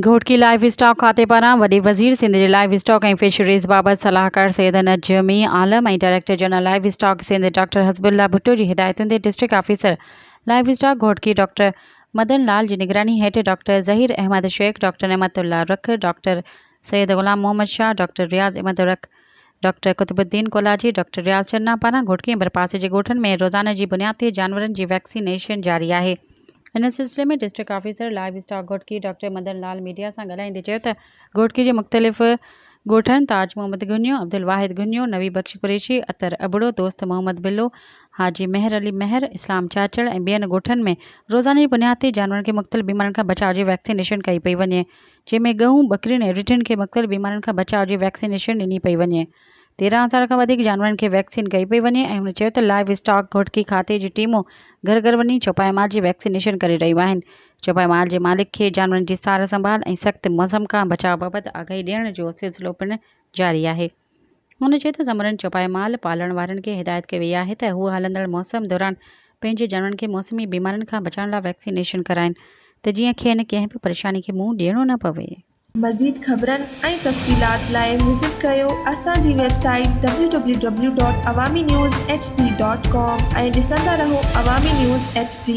Ghotki live stock खाते पारां वॾे वज़ीर सिंध जे लाइव स्टॉक ऐं फिशरीज़ बाबति सलाहकार सैयद नजमी आलम ऐं director general livestock Sindh doctor Hasbullah Bhutto जी हिदायतुनि ते district officer livestock Ghotki doctor Madan Lal जी निगरानी हेठि doctor Zaheer Ahmed Shaikh, doctor Nematullah Rakh, doctor Syed Ghulam Mohammad Shah, doctor Riaz Ahmed रख, डॉक्टर कुतुबुद्दीन कोलाजी, डॉक्टर रियाज़ चन्ना पारां घोटकी ऐं भरपासे जे ॻोठनि में रोज़ाना जी बुनियाद ते जानवरनि जी वैक्सीनेशन जारी आहे। इन सिलसिले में district officer livestock Ghotki doctor Madan Lal media सां ॻाल्हाईंदे चयो त घोटकी जे मुख़्तलिफ़ ॻोठनि ताज मोहम्मद गुनियो, अब्दुल वाहिद गुनियो, नवी बख्श कुरैशी, अतर अबड़ो, दोस्त मोहम्मद बिल्लो, हाजी मेहर अली मेहर, इस्लाम चाचड़ ऐं ॿियनि ॻोठनि में रोज़ाना जी बुनियाद ते जानवरनि खे मुख़्तलिफ़ बीमारियुनि खां बचाव जी वैक्सीनेशन कई पई वञे, जंहिंमें गऊं, बकरियुनि ऐं रिठियुनि खे मुख़्तलिफ़ बीमारियुनि खां बचाव जी वैक्सीनेशन ॾिनी पई वञे। 13,000 खां वधीक जानवरनि खे वैक्सीन कई पई वञे ऐं हुन चयो त लाइव स्टॉक घोटकी खाते जी टीमूं घर घर वञी चौपाई माल जी वैक्सीनेशन करे रहियूं आहिनि। चौपाई माल जे मालिक खे जानवरनि जी सार संभाल ऐं सख़्त मौसम खां बचाव बाबति आगाही ॾियण जो सिलसिलो पिणु जारी आहे। हुन चयो त ज़मरन चौपाई माल पालण वारनि खे हिदायत कई वई आहे त हूअ हलंदड़ मौसम दौरान पंहिंजे जानवरनि खे मौसमी बीमारियुनि खां बचाइण लाइ वैक्सीनेशन कराइनि त जीअं खेनि कंहिं बि परेशानी खे मुंहुं ॾियणो न पवे। मज़ीद ख़बरनि ऐं तफ़सीलात लाइ विज़िट कयो असांजी वेबसाइट www.awamiNewsHD.com ऐं ॾिसंदा रहो अवामी न्यूज़ HD।